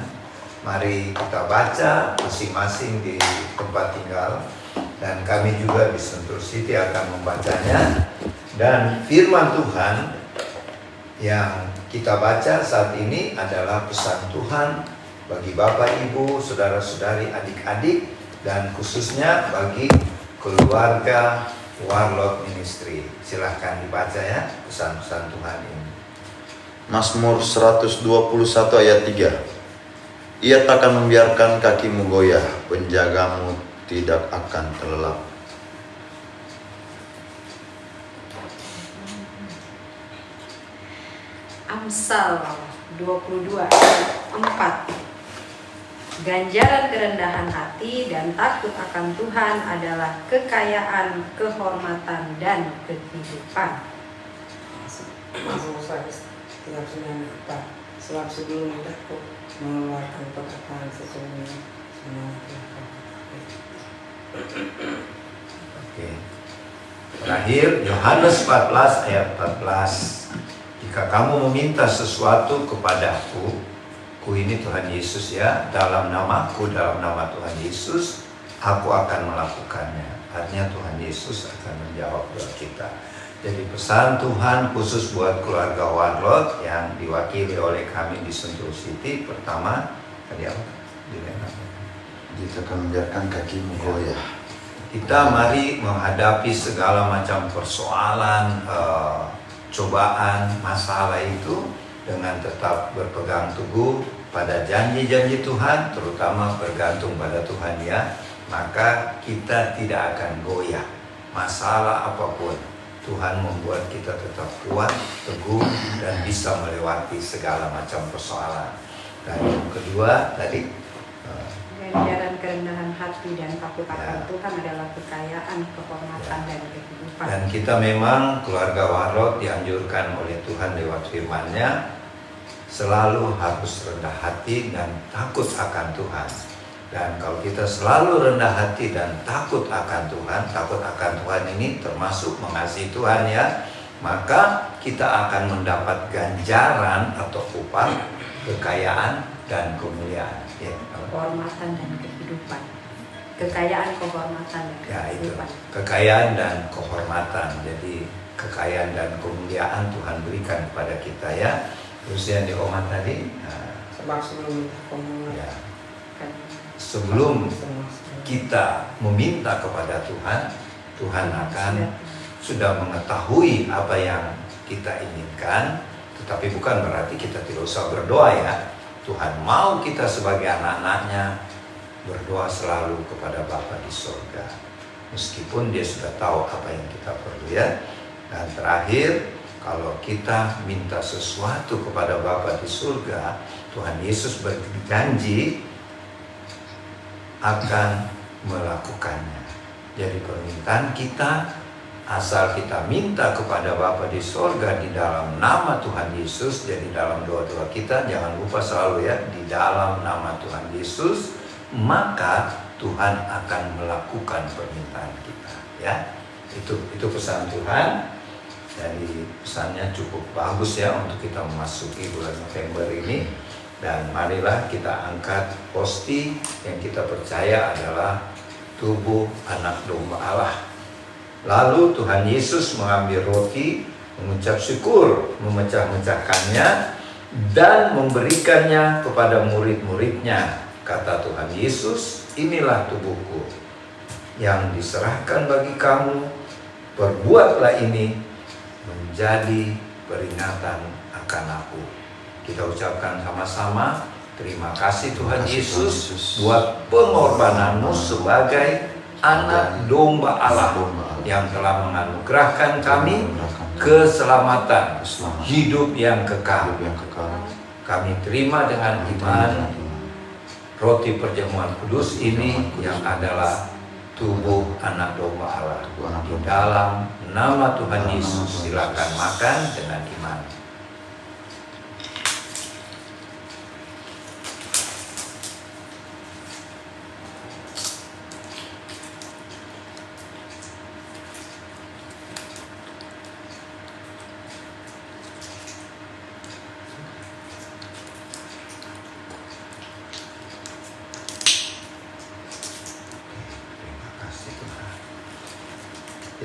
mari kita baca masing-masing di tempat tinggal. Dan kami juga di Sentul City akan membacanya. Dan firman Tuhan yang kita baca saat ini adalah pesan Tuhan bagi Bapak, Ibu, saudara-saudari, adik-adik, dan khususnya bagi keluarga Warlord Ministry. Silahkan dibaca ya pesan-pesan Tuhan ini. Mazmur 121 ayat 3. Ia takkan membiarkan kakimu goyah, penjagamu tidak akan terlelap. Amsal 22 ayat 4. Ganjaran kerendahan hati dan takut akan Tuhan adalah kekayaan, kehormatan, dan kehidupan. Mazmur 139 sebab sebelum aku mengeluarkan perkataan sesungguhnya Oke. Terakhir Yohanes 14 ayat 14. Jika kamu meminta sesuatu kepadaku, ku ini Tuhan Yesus ya, dalam namaku, dalam nama Tuhan Yesus, aku akan melakukannya. Artinya Tuhan Yesus akan menjawab doa kita. Jadi pesan Tuhan khusus buat keluarga Warlord yang diwakili oleh kami di Sentul City. Pertama, tadi apa? Dia takkan membiarkan kakimu goyah. Kita mari menghadapi segala macam persoalan, cobaan, masalah itu dengan tetap berpegang teguh pada janji-janji Tuhan, terutama bergantung pada Tuhan ya. Maka kita tidak akan goyah. Masalah apapun, Tuhan membuat kita tetap kuat, teguh, dan bisa melewati segala macam persoalan. Dan yang kedua tadi, Ganjaran kerendahan hati dan takut akan Ya. Tuhan adalah kekayaan, kehormatan, dan kehidupan. dan kita memang keluarga Warlord dianjurkan oleh Tuhan lewat firman-Nya selalu harus rendah hati dan takut akan Tuhan. Dan kalau kita selalu rendah hati dan takut akan Tuhan ini termasuk mengasihi Tuhan ya, maka kita akan mendapat ganjaran atau upah, kekayaan, dan kemuliaan. Ya, Kehormatan dan kehidupan. Kekayaan, kehormatan, dan ya itu kehidupan. kekayaan dan kehormatan. Jadi kekayaan dan kemuliaan Tuhan berikan kepada kita ya. Terus yang di Oma tadi, sebab sebelum aku ya, Kan. sebelum kita meminta kepada Tuhan, Tuhan akan sudah mengetahui apa yang kita inginkan. Tetapi bukan berarti kita tidak usah berdoa ya. Tuhan mau kita sebagai anak-anaknya berdoa selalu kepada Bapa di surga, meskipun Dia sudah tahu apa yang kita perlu ya. Dan terakhir, kalau kita minta sesuatu kepada Bapa di surga, Tuhan Yesus berjanji akan melakukannya. Jadi permintaan kita, asal kita minta kepada Bapa di sorga di dalam nama Tuhan Yesus. Jadi dalam doa-doa kita jangan lupa selalu ya, di dalam nama Tuhan Yesus, maka Tuhan akan melakukan permintaan kita ya. Itu pesan Tuhan. Jadi pesannya cukup bagus ya untuk kita memasuki bulan November ini. Dan marilah kita angkat hosti yang kita percaya adalah tubuh anak domba Allah. Lalu Tuhan Yesus mengambil roti, mengucap syukur, memecah-mecahkannya, dan memberikannya kepada murid-muridnya. Kata Tuhan Yesus, inilah tubuhku yang diserahkan bagi kamu. Perbuatlah ini menjadi peringatan akan aku. Kita ucapkan sama-sama, terima kasih Tuhan Yesus buat pengorbananmu sebagai anak domba Allah yang telah menganugerahkan kami keselamatan, hidup yang kekal. Kami terima dengan iman roti perjamuan kudus ini yang adalah tubuh anak domba Allah. Di dalam nama Tuhan Yesus, silakan makan dengan iman.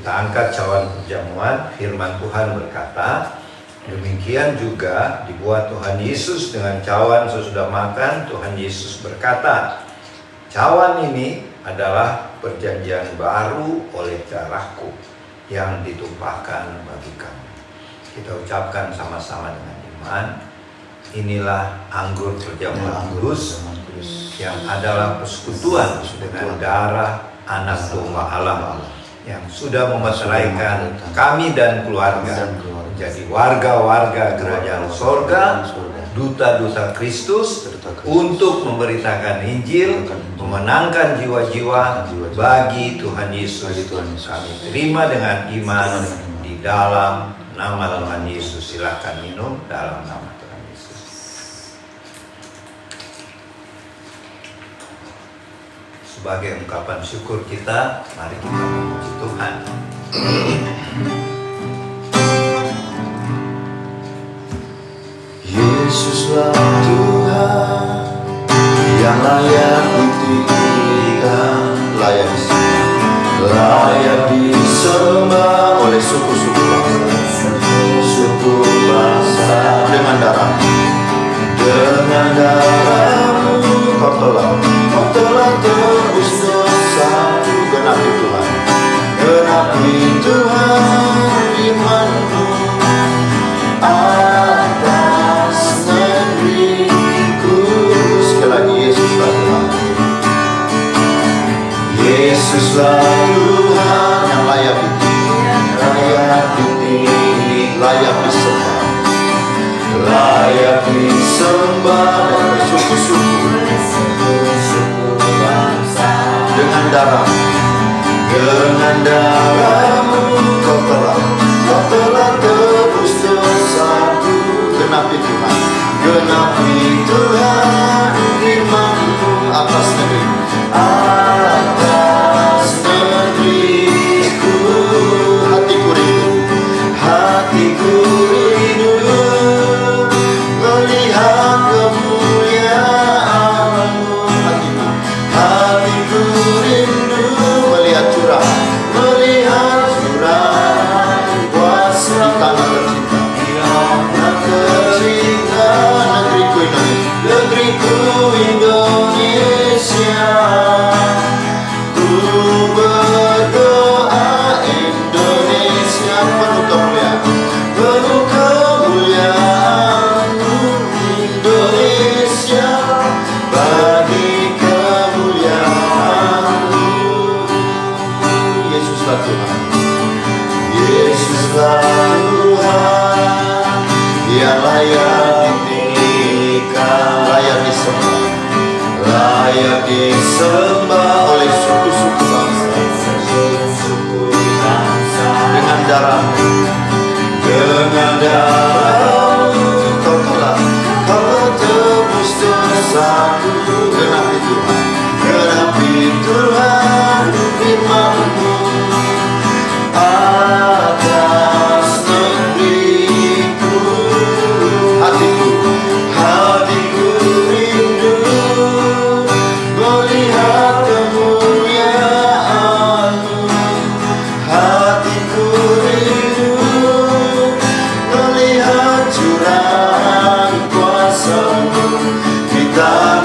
kita angkat cawan perjamuan. Firman Tuhan berkata, demikian juga dibuat Tuhan Yesus dengan cawan sesudah makan. Tuhan Yesus berkata, cawan ini adalah perjanjian baru oleh darahku yang ditumpahkan bagi kamu. Kita ucapkan sama-sama dengan iman. Inilah anggur perjamuan kudus yang adalah persekutuan dengan darah anak domba Allah yang sudah memeteraikan kami dan keluarga menjadi warga-warga kerajaan sorga, duta-duta Kristus untuk memberitakan Injil, memenangkan jiwa-jiwa bagi Tuhan Yesus. Kami terima dengan iman di dalam nama Tuhan Yesus. Silakan minum dalam nama Tuhan Yesus. Sebagai ungkapan syukur kita, mari kita memuji Tuhan. Yesuslah Tuhan yang layak ditinggikan, layak disembah, layak disembah oleh suku-suku bangsa, suku bangsa. Dengan darahmu kau telah tebus dosaku. Genapi Tuhan firman-Mu atas negeriku. Sekali lagi, Yesuslah Tuhan. Yesuslah Tuhan yang layak ditinggi, layak disembah dari suku-suku bangsa. Dengan darahmu kau telah tebus dosaku. Genapi Tuhan firman-Mu atas negeriku. Hatiku rindu melihat kemuliaan-Mu. Hatiku rindu melihat curah kuasa di tanah tercinta, negeriku Indonesia. Ku berdoa Indonesia penuh kemuliaan-Mu. Indonesia bagi kemuliaan-Mu. Yesuslah Tuhan. Yesuslah Tuhan yang layak ditinggikan, layak disembah oleh suku-suku bangsa. Dengan darahmu kau telah tebus dosaku. Genapi Tuhan firman-Mu atas negeriku. Hatiku rindu melihat kemuliaan-Mu. Hatiku rindu melihat curahan kuasa-Mu di tanah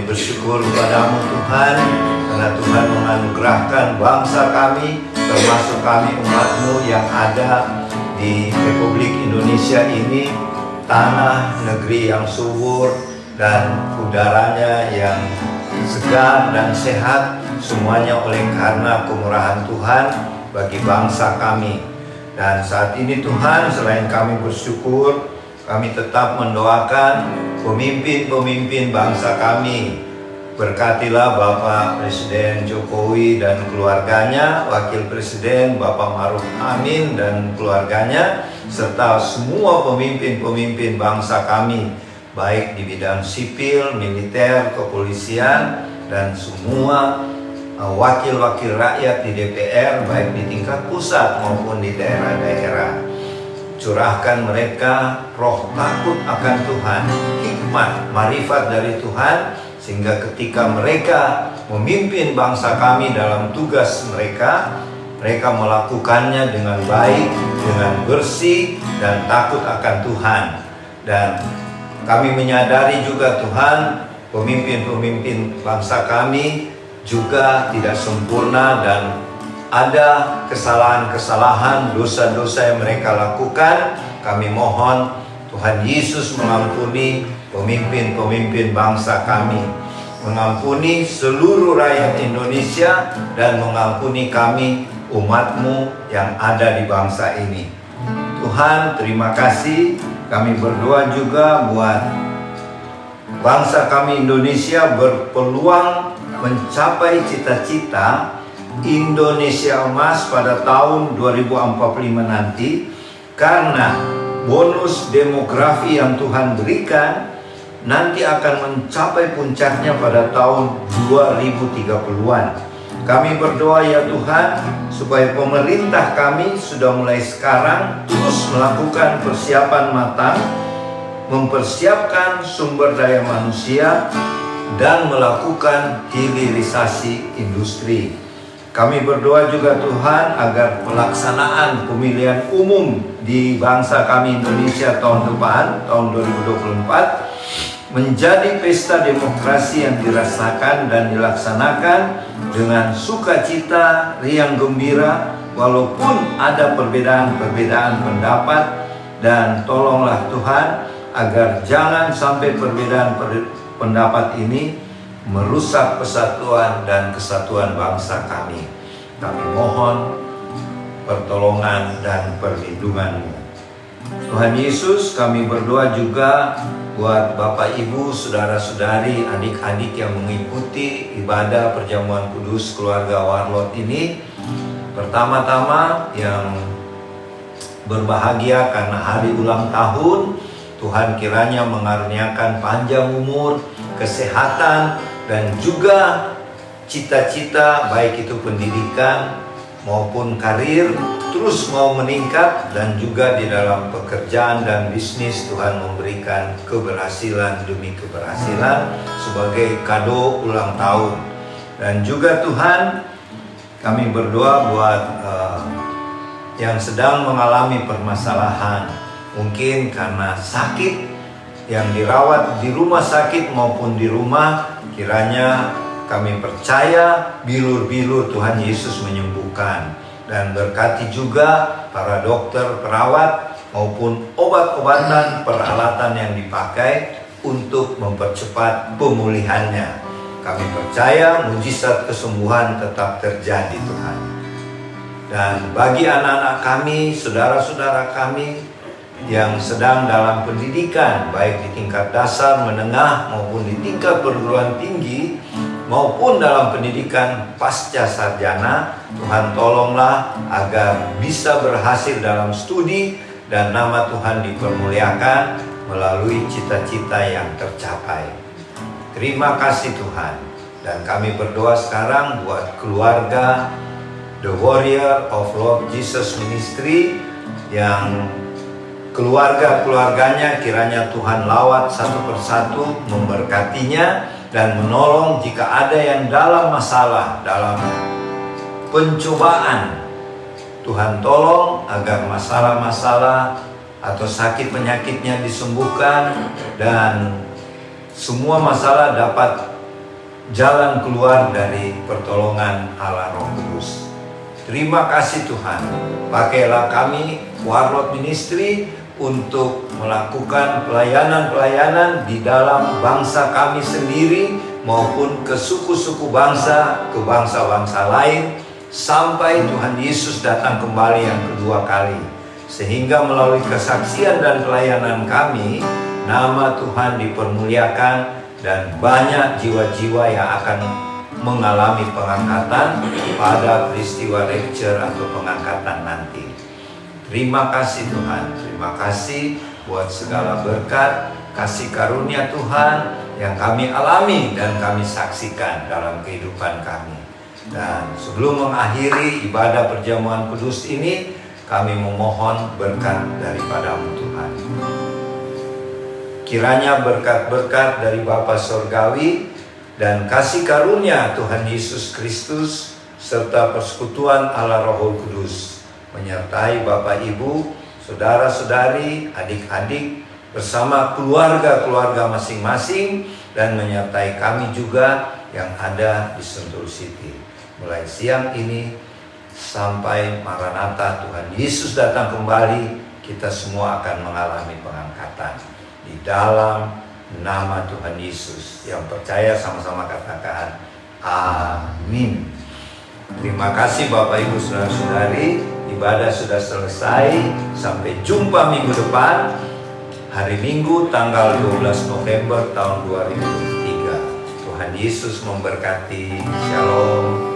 Kami bersyukur padamu Tuhan, karena Tuhan menganugerahkan bangsa kami, termasuk kami umat-Mu yang ada di Republik Indonesia ini, tanah negeri yang subur dan udaranya yang segar dan sehat, semuanya oleh karena kemurahan Tuhan bagi bangsa kami. Dan saat ini Tuhan, selain kami bersyukur, kami tetap mendoakan pemimpin-pemimpin bangsa kami. Berkatilah Bapak Presiden Jokowi dan keluarganya, Wakil Presiden Bapak Ma'ruf Amin dan keluarganya, serta semua pemimpin-pemimpin bangsa kami, baik di bidang sipil, militer, kepolisian, dan semua wakil-wakil rakyat di DPR, baik di tingkat pusat maupun di daerah-daerah. Curahkan mereka roh takut akan Tuhan, hikmat, marifat dari Tuhan, sehingga ketika mereka memimpin bangsa kami dalam tugas mereka, mereka melakukannya dengan baik, dengan bersih, dan takut akan Tuhan. Dan kami menyadari juga Tuhan, pemimpin-pemimpin bangsa kami juga tidak sempurna dan ada kesalahan-kesalahan, dosa-dosa yang mereka lakukan. Kami mohon Tuhan Yesus mengampuni pemimpin-pemimpin bangsa kami, mengampuni seluruh rakyat Indonesia, dan mengampuni kami umat-Mu yang ada di bangsa ini. Tuhan, terima kasih. Kami berdoa juga buat bangsa kami Indonesia berpeluang mencapai cita-cita Indonesia emas pada tahun 2045 nanti, karena bonus demografi yang Tuhan berikan nanti akan mencapai puncaknya pada tahun 2030-an. Kami berdoa ya Tuhan, supaya pemerintah kami sudah mulai sekarang terus melakukan persiapan matang, mempersiapkan sumber daya manusia, dan melakukan hilirisasi industri. Kami berdoa juga Tuhan agar pelaksanaan pemilihan umum di bangsa kami Indonesia tahun depan, tahun 2024, menjadi pesta demokrasi yang dirasakan dan dilaksanakan dengan sukacita, riang gembira, walaupun ada perbedaan-perbedaan pendapat. Dan tolonglah Tuhan agar jangan sampai perbedaan pendapat ini merusak persatuan dan kesatuan bangsa kami. Kami mohon pertolongan dan perlindungan-Mu. Tuhan Yesus, kami berdoa juga buat Bapak Ibu, saudara-saudari, adik-adik yang mengikuti ibadah perjamuan kudus keluarga Warlot ini. Pertama-tama yang berbahagia karena hari ulang tahun, Tuhan kiranya mengaruniakan panjang umur, kesehatan, dan juga cita-cita baik itu pendidikan maupun karir terus mau meningkat, dan juga di dalam pekerjaan dan bisnis Tuhan memberikan keberhasilan demi keberhasilan sebagai kado ulang tahun. Dan juga Tuhan, kami berdoa buat yang sedang mengalami permasalahan, mungkin karena sakit, yang dirawat di rumah sakit maupun di rumah, kiranya kami percaya bilur-bilur Tuhan Yesus menyembuhkan. Dan berkati juga para dokter, perawat, maupun obat-obatan, peralatan yang dipakai untuk mempercepat pemulihannya. Kami percaya mujizat kesembuhan tetap terjadi Tuhan. Dan bagi anak-anak kami, saudara-saudara kami yang sedang dalam pendidikan, baik di tingkat dasar, menengah, maupun di tingkat perguruan tinggi, maupun dalam pendidikan pasca sarjana, Tuhan tolonglah agar bisa berhasil dalam studi dan nama Tuhan dipermuliakan melalui cita-cita yang tercapai. Terima kasih Tuhan. Dan kami berdoa sekarang buat keluarga The Warrior of Lord Jesus Ministry, yang keluarga-keluarganya kiranya Tuhan lawat satu persatu, memberkatinya dan menolong jika ada yang dalam masalah, dalam pencobaan. Tuhan tolong agar masalah-masalah atau sakit penyakitnya disembuhkan, dan semua masalah dapat jalan keluar dari pertolongan Allah Roh Kudus. Terima kasih Tuhan, pakailah kami Warlot Ministry untuk melakukan pelayanan-pelayanan di dalam bangsa kami sendiri maupun ke suku-suku bangsa, ke bangsa-bangsa lain, sampai Tuhan Yesus datang kembali yang kedua kali. Sehingga melalui kesaksian dan pelayanan kami, nama Tuhan dipermuliakan dan banyak jiwa-jiwa yang akan mengalami pengangkatan pada peristiwa rapture atau pengangkatan nanti. Terima kasih Tuhan, terima kasih buat segala berkat, kasih karunia Tuhan yang kami alami dan kami saksikan dalam kehidupan kami. Dan sebelum mengakhiri ibadah perjamuan kudus ini, kami memohon berkat daripadamu Tuhan. Kiranya berkat-berkat dari Bapa Sorgawi dan kasih karunia Tuhan Yesus Kristus serta persekutuan Allah Roh Kudus menyertai Bapak Ibu, saudara-saudari, adik-adik bersama keluarga-keluarga masing-masing dan menyertai kami juga yang ada di Sentul City. Mulai siang ini sampai Maranatha Tuhan Yesus datang kembali, kita semua akan mengalami pengangkatan di dalam nama Tuhan Yesus. Yang percaya sama-sama katakan amin. Terima kasih Bapak Ibu saudara-saudari. Ibadah sudah selesai. Sampai jumpa minggu depan, hari Minggu tanggal 12 November tahun 2023. Tuhan Yesus memberkati. Shalom.